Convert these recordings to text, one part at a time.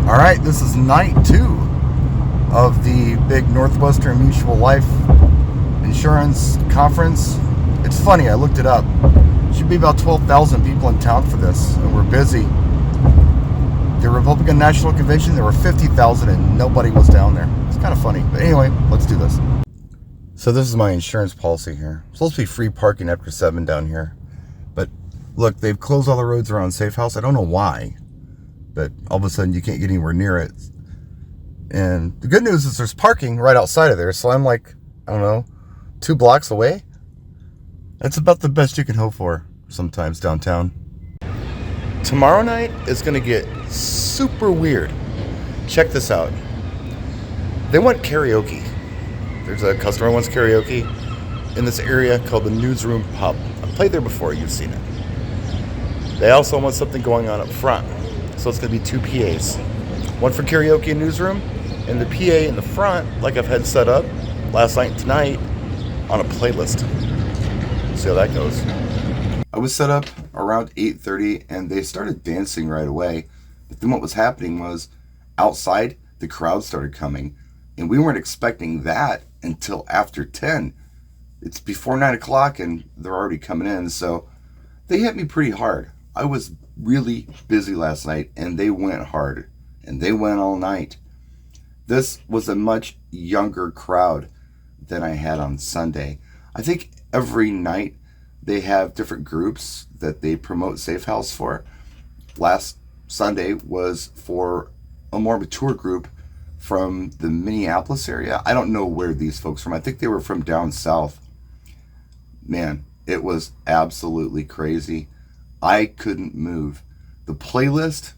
All right, this is night 2 of the big Northwestern Mutual Life Insurance Conference. It's funny, I looked it up. Should be about 12,000 people in town for this, and we're busy. The Republican National Convention, there were 50,000 and nobody was down there. It's kind of funny, but anyway, let's do this. So this is my insurance policy here. It's supposed to be free parking after 7 down here. But look, they've closed all the roads around Safe House. I don't know why, but all of a sudden you can't get anywhere near it. And the good news is there's parking right outside of there. So I'm like, I don't know, 2 blocks away. That's about the best you can hope for sometimes downtown. Tomorrow night is going to get super weird. Check this out. They want karaoke. There's a customer who wants karaoke in this area called the Newsroom Pub. I've played there before, you've seen it. They also want something going on up front. So it's going to be 2 PAs. One for karaoke and newsroom, and the PA in the front, like I've had set up last night and tonight, on a playlist. See how that goes. I was set up around 8:30 and they started dancing right away. But then what was happening was outside the crowd started coming and we weren't expecting that until after 10. It's before 9 o'clock and they're already coming in. So they hit me pretty hard. I was really busy last night and they went hard and they went all night. This was a much younger crowd than I had on Sunday. I think every night they have different groups that they promote Safe House for. Last Sunday was for a more mature group from the Minneapolis area. I don't know where these folks from. I think they were from down south. Man, it was absolutely crazy. I couldn't move. The playlist,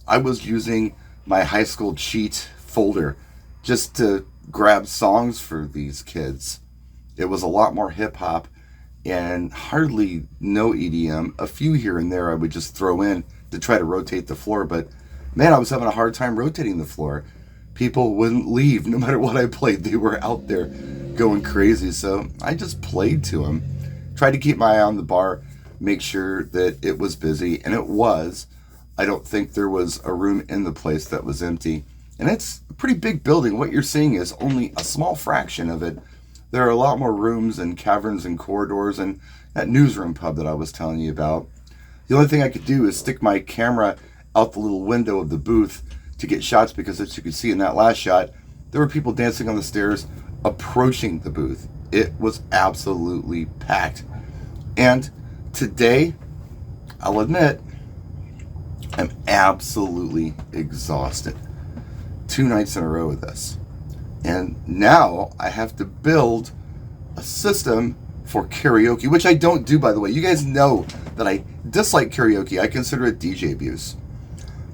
I was using my high school cheat folder just to grab songs for these kids. It was a lot more hip hop and hardly no EDM. A few here and there I would just throw in to try to rotate the floor, but man, I was having a hard time rotating the floor. People wouldn't leave no matter what I played. They were out there going crazy, so I just played to them. Tried to keep my eye on the bar, make sure that it was busy, and it was. I don't think there was a room in the place that was empty. And it's a pretty big building. What you're seeing is only a small fraction of it. There are a lot more rooms and caverns and corridors and that newsroom pub that I was telling you about. The only thing I could do is stick my camera out the little window of the booth to get shots because, as you could see in that last shot, there were people dancing on the stairs approaching the booth. It was absolutely packed. And today, I'll admit, I'm absolutely exhausted. 2 nights in a row with this. And now I have to build a system for karaoke, which I don't do, by the way. You guys know that I dislike karaoke. I consider it DJ abuse.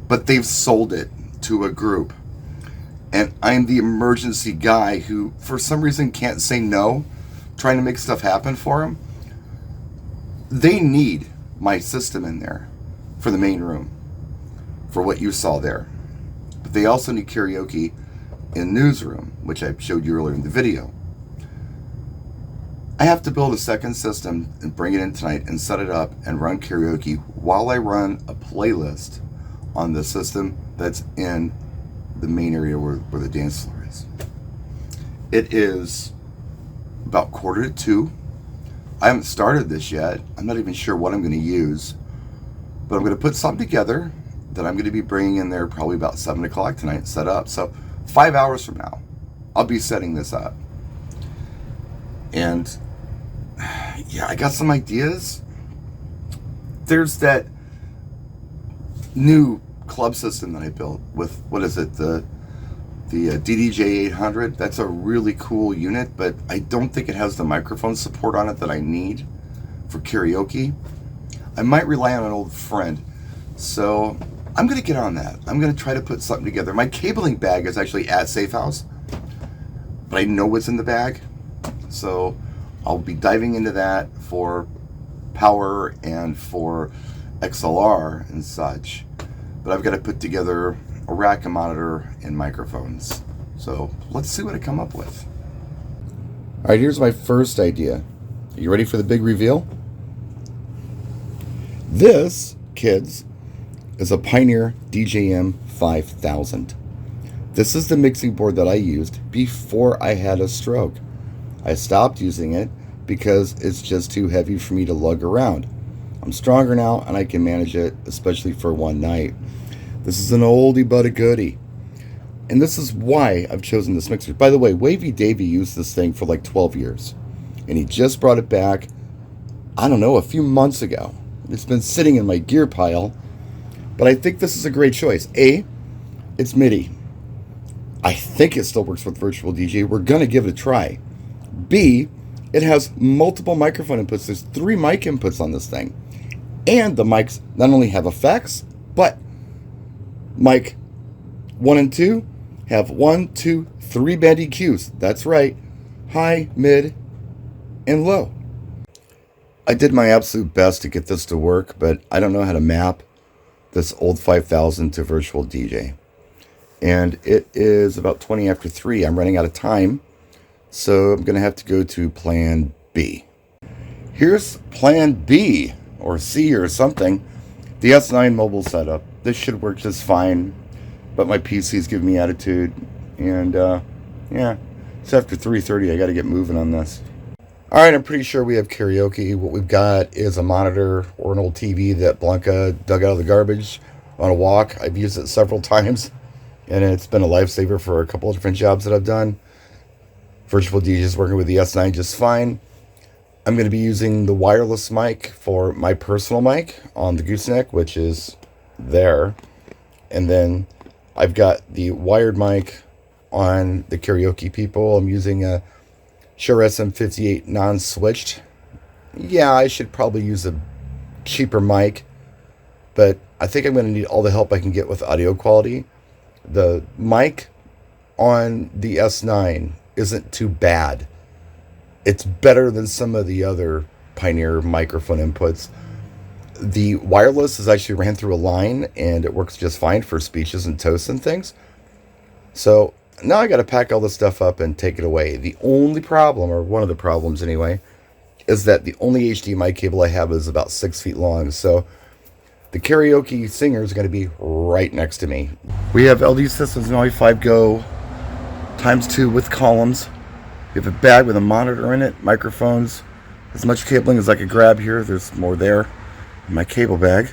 But they've sold it to a group. And I'm the emergency guy who, for some reason, can't say no, trying to make stuff happen for them. They need my system in there for the main room, for what you saw there. But they also need karaoke in newsroom, which I showed you earlier in the video. I have to build a second system and bring it in tonight and set it up and run karaoke while I run a playlist on the system that's in the main area where the dance floor is. It is about 1:45. I haven't started this yet. I'm not even sure what I'm going to use, but I'm going to put something together that I'm going to be bringing in there probably about 7 o'clock tonight and set up. So 5 hours from now, I'll be setting this up. And yeah, I got some ideas. There's that new club system that I built with, what is it, the DDJ 800. That's a really cool unit, but I don't think it has the microphone support on it that I need for karaoke. I might rely on an old friend. So I'm going to get on that. I'm going to try to put something together. My cabling bag is actually at Safe House, but I know what's in the bag. So I'll be diving into that for power and for XLR and such. But I've got to put together a rack, a monitor, and microphones. So let's see what I come up with. All right, here's my first idea. Are you ready for the big reveal? This, kids, is a Pioneer DJM 5000. This is the mixing board that I used before I had a stroke. I stopped using it because it's just too heavy for me to lug around. I'm stronger now and I can manage it, especially for one night. This is an oldie but a goodie. And this is why I've chosen this mixer. By the way, Wavy Davy used this thing for like 12 years. And he just brought it back, I don't know, a few months ago. It's been sitting in my gear pile. But I think this is a great choice. A, it's MIDI. I think it still works with Virtual DJ. We're going to give it a try. B, it has multiple microphone inputs. There's 3 mic inputs on this thing. And the mics not only have effects, but mic 1 and 2 have 1, 2, 3 band EQs. That's right. High, mid, and low. I did my absolute best to get this to work, but I don't know how to map this old 5000 to Virtual DJ. And it is about 20 after 3. I'm running out of time, so I'm going to have to go to plan B. Here's plan B, or C or something. The S9 mobile setup. This should work just fine, but my PC's giving me attitude. And yeah, it's after 3:30. I got to get moving on this. All right, I'm pretty sure we have karaoke. What we've got is a monitor or an old TV that Blanca dug out of the garbage on a walk. I've used it several times, and it's been a lifesaver for a couple of different jobs that I've done. Virtual DJ is working with the S9 just fine. I'm going to be using the wireless mic for my personal mic on the gooseneck, which is there. And then I've got the wired mic on the karaoke people. I'm using a Shure SM58 non-switched. Yeah, I should probably use a cheaper mic, but I think I'm going to need all the help I can get with audio quality. The mic on the S9 isn't too bad. It's better than some of the other Pioneer microphone inputs. The wireless is actually ran through a line, and it works just fine for speeches and toasts and things. So now I got to pack all this stuff up and take it away. The only problem, or one of the problems anyway, is that the only HDMI cable I have is about 6 feet long. So the karaoke singer is going to be right next to me. We have LD Systems Noise 5 Go ×2 with columns. We have a bag with a monitor in it, microphones, as much cabling as I could grab here. There's more there in my cable bag.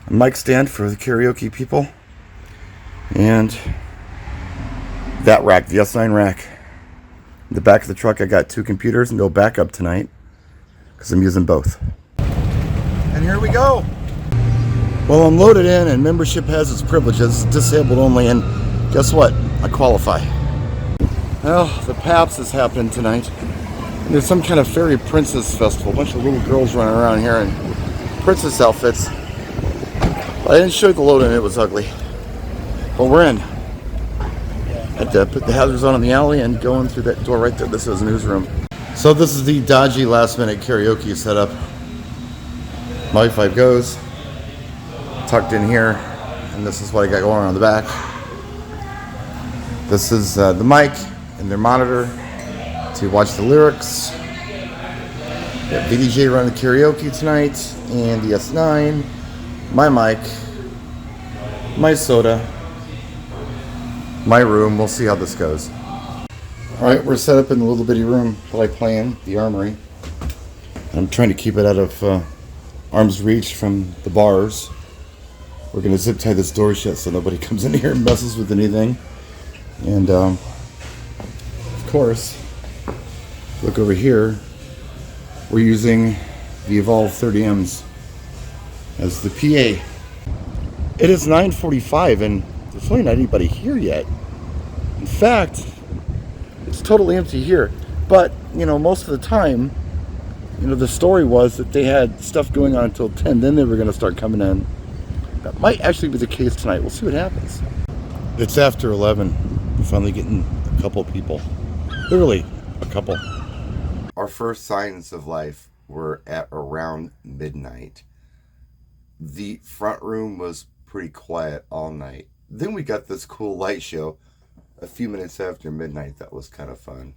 A mic stand for the karaoke people. And that rack, the S9 rack. In the back of the truck, I got 2 computers and no backup tonight because I'm using both. And here we go. Well, I'm loaded in and membership has its privileges, disabled only, and guess what? I qualify. Well, the PAPS is happening tonight. And there's some kind of fairy princess festival. A bunch of little girls running around here in princess outfits. I didn't show you the load in, it was ugly. But we're in. Had to put the hazards on in the alley and go in through that door right there. This is newsroom. So this is the dodgy last minute karaoke setup. My 5 goes tucked in here, and this is what I got going on the back. This is the mic and their monitor to watch the lyrics. Got VDJ running the karaoke tonight, and the S9, my mic, my soda, my room. We'll see how this goes. Alright, we're set up in the little bitty room that I play in, the armory. I'm trying to keep it out of arm's reach from the bars. We're going to zip tie this door shut so nobody comes in here and messes with anything. And of course, look over here, we're using the Evolve 30Ms as the PA. It is 9:45 and there's really not anybody here yet. In fact, it's totally empty here. But, you know, most of the time, you know, the story was that they had stuff going on until 10, then they were going to start coming in. That might actually be the case tonight. We'll see what happens. It's after 11. We're finally getting a couple people. Literally, a couple. Our first signs of life were at around midnight. The front room was pretty quiet all night. Then we got this cool light show a few minutes after midnight. That was kind of fun.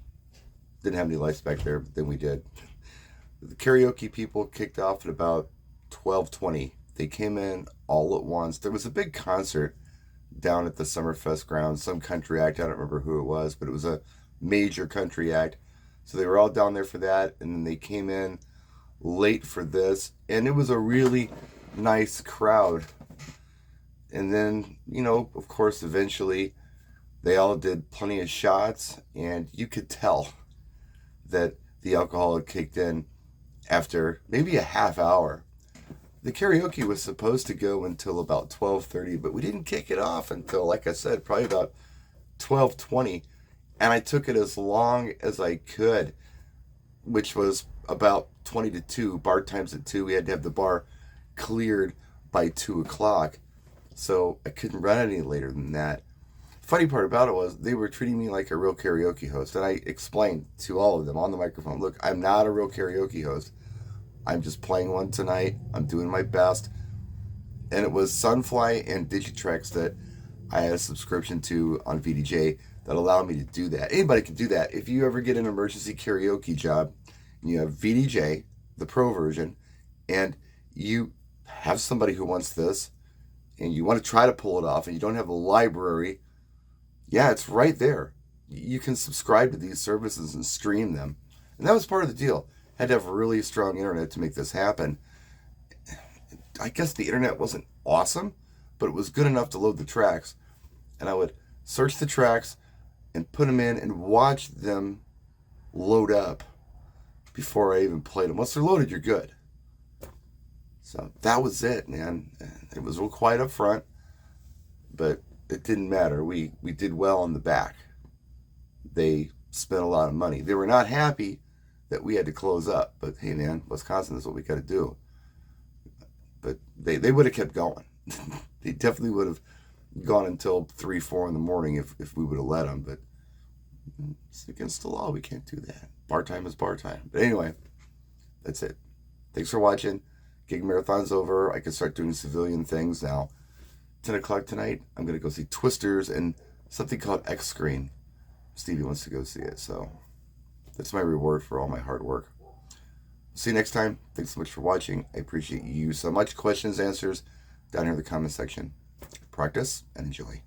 Didn't have any lights back there, but then we did. The karaoke people kicked off at about 12:20. They came in all at once. There was a big concert down at the Summerfest grounds, some country act. I don't remember who it was, but it was a major country act. So they were all down there for that, and then they came in late for this, and it was a really nice crowd. And then, of course, eventually they all did plenty of shots, and you could tell that the alcohol had kicked in after maybe a half hour. The karaoke was supposed to go until about 12:30, but we didn't kick it off until, like I said, probably about 12:20, and I took it as long as I could, which was about 20 to 2, bar times at 2. We had to have the bar cleared by 2 o'clock, so I couldn't run any later than that. Funny part about it was they were treating me like a real karaoke host, and I explained to all of them on the microphone, look, I'm not a real karaoke host. I'm just playing one tonight. I'm doing my best. And it was Sunfly and Digitrax that I had a subscription to on VDJ that allowed me to do that. Anybody can do that. If you ever get an emergency karaoke job, and you have VDJ, the pro version, and you have somebody who wants this, and you want to try to pull it off, and you don't have a library, yeah, it's right there. You can subscribe to these services and stream them. And that was part of the deal. Had to have really strong internet to make this happen. I guess the internet wasn't awesome, but it was good enough to load the tracks. And I would search the tracks and put them in and watch them load up before I even played them. Once they're loaded, you're good. So that was it, man. It was real quiet up front, but it didn't matter. We did well on the back. They spent a lot of money. They were not happy that we had to close up, but hey, man, Wisconsin is what we got to do. But they would have kept going. They definitely would have gone until 3, 4 in the morning if we would have let them. But it's against the law. We can't do that. Bar time is bar time. But anyway, that's it. Thanks for watching. Gig Marathon's over. I can start doing civilian things now. 10 o'clock tonight, I'm going to go see Twisters and something called X Screen. Stevie wants to go see it, so that's my reward for all my hard work. See you next time. Thanks so much for watching. I appreciate you so much. Questions, answers, down here in the comment section. Practice and enjoy.